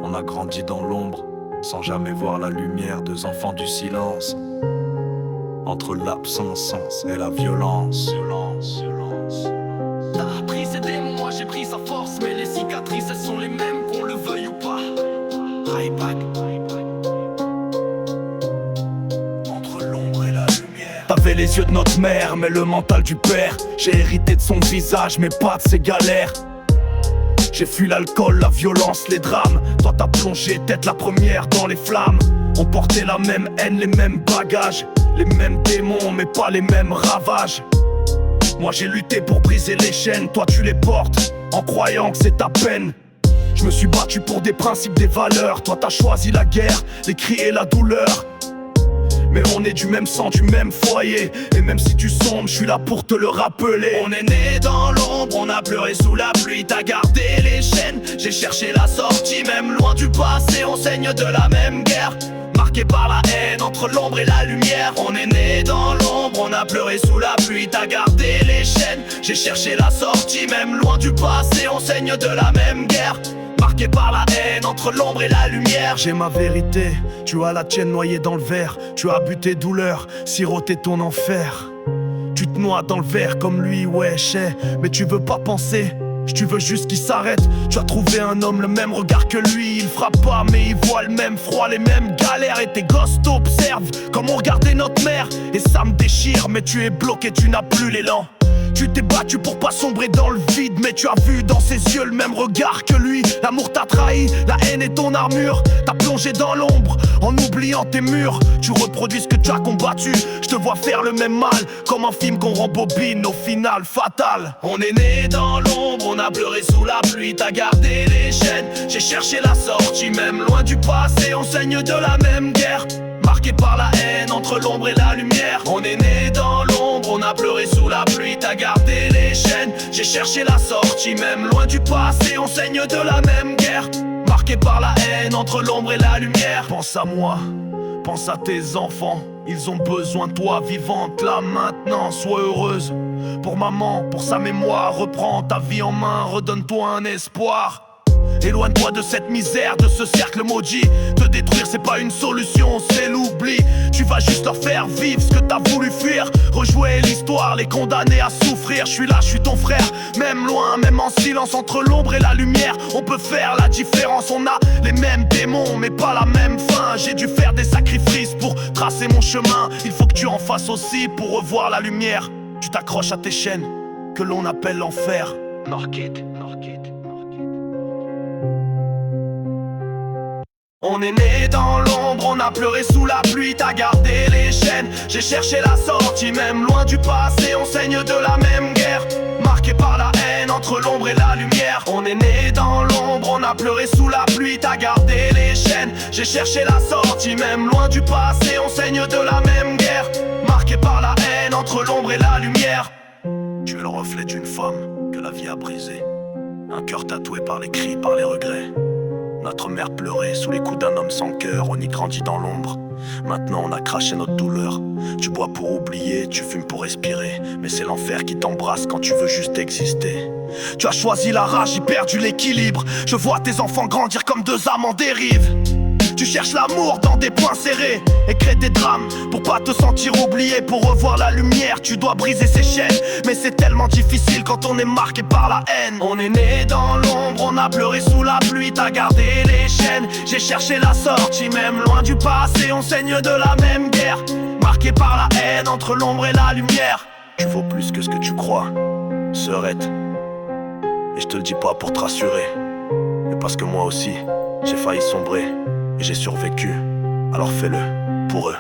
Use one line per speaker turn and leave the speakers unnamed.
On a grandi dans l'ombre, sans jamais voir la lumière. Deux enfants du silence, entre l'absence et la violence.
T'as pris ses démons, moi j'ai pris sa force. Mais les cicatrices elles sont les mêmes, qu'on le veuille ou pas. Ryback.
Entre l'ombre et la lumière.
T'avais les yeux de notre mère, mais le mental du père. J'ai hérité de son visage, mais pas de ses galères. J'ai fui l'alcool, la violence, les drames. Toi t'as plongé tête la première dans les flammes. On portait la même haine, les mêmes bagages, les mêmes démons, mais pas les mêmes ravages. Moi j'ai lutté pour briser les chaînes, toi tu les portes, en croyant que c'est ta peine. Je me suis battu pour des principes, des valeurs. Toi t'as choisi la guerre, les cris et la douleur. Mais on est du même sang, du même foyer. Et même si tu sombres, je suis là pour te le rappeler.
On est né dans l'ombre, on a pleuré sous la pluie. T'as gardé les chaînes, j'ai cherché la sortie. Même loin du passé, on saigne de la même guerre. Marqué par la haine, entre l'ombre et la lumière. On est né dans l'ombre, on a pleuré sous la pluie. T'as gardé les chaînes, j'ai cherché la sortie. Même loin du passé, on saigne de la même guerre. Marqué par la haine, entre l'ombre et la lumière.
J'ai ma vérité, tu as la tienne noyée dans le verre. Tu as bu tes douleurs, siroté ton enfer. Tu te noies dans le verre comme lui, ouais, je sais. Mais tu veux pas penser, tu veux juste qu'il s'arrête. Tu as trouvé un homme, le même regard que lui. Il frappe pas, mais il voit le même froid, les mêmes galères. Et tes gosses t'observent comme on regardait notre mère. Et ça me déchire, mais tu es bloqué, tu n'as plus l'élan. Tu t'es battu pour pas sombrer dans le vide, mais tu as vu dans ses yeux le même regard que lui. L'amour t'a trahi, la haine est ton armure. T'as plongé dans l'ombre en oubliant tes murs. Tu reproduis ce que tu as combattu. Je te vois faire le même mal, comme un film qu'on rembobine, au final fatal.
On est né dans l'ombre, on a pleuré sous la pluie. T'as gardé les chaînes, j'ai cherché la sortie. Même loin du passé, on saigne de la même guerre. Marqué par la haine, entre l'ombre et la lumière. On est né dans l'ombre, on a pleuré sous la pluie. T'as gardé les chaînes, j'ai cherché la sortie. Même loin du passé, on saigne de la même guerre. Marqué par la haine, entre l'ombre et la lumière.
Pense à moi, pense à tes enfants. Ils ont besoin de toi vivante là maintenant. Sois heureuse pour maman, pour sa mémoire. Reprends ta vie en main, redonne-toi un espoir. Éloigne-toi de cette misère, de ce cercle maudit. Te détruire c'est pas une solution, c'est l'oubli. Tu vas juste leur faire vivre ce que t'as voulu fuir. Rejouer l'histoire, les condamner à souffrir. Je suis là, je suis ton frère, même loin, même en silence. Entre l'ombre et la lumière, on peut faire la différence. On a les mêmes démons, mais pas la même fin. J'ai dû faire des sacrifices pour tracer mon chemin. Il faut que tu en fasses aussi pour revoir la lumière. Tu t'accroches à tes chaînes, que l'on appelle l'enfer.
Norkid. On est né dans l'ombre, on a pleuré sous la pluie. T'as gardé les chaînes, j'ai cherché la sortie. Même loin du passé, on saigne de la même guerre. Marqué par la haine, entre l'ombre et la lumière. On est né dans l'ombre, on a pleuré sous la pluie. T'as gardé les chaînes, j'ai cherché la sortie. Même loin du passé, on saigne de la même guerre. Marqué par la haine, entre l'ombre et la lumière.
Tu es le reflet d'une femme que la vie a brisée. Un cœur tatoué par les cris, par les regrets. Notre mère pleurait sous les coups d'un homme sans cœur. On y grandit dans l'ombre. Maintenant on a craché notre douleur. Tu bois pour oublier, tu fumes pour respirer. Mais c'est l'enfer qui t'embrasse quand tu veux juste exister. Tu as choisi la rage, j'ai perdu l'équilibre. Je vois tes enfants grandir comme deux âmes en dérive. Tu cherches l'amour dans des poings serrés et crées des drames pour pas te sentir oublié. Pour revoir la lumière, tu dois briser ces chaînes. Mais c'est tellement difficile quand on est marqué par la haine.
On est né dans l'ombre, on a pleuré sous la pluie. T'as gardé les chaînes, j'ai cherché la sortie. Même loin du passé, on saigne de la même guerre. Marqué par la haine, entre l'ombre et la lumière.
Tu vaux plus que ce que tu crois, Serette. Et je te le dis pas pour te rassurer, mais parce que moi aussi, j'ai failli sombrer. Et j'ai survécu, alors fais-le pour eux.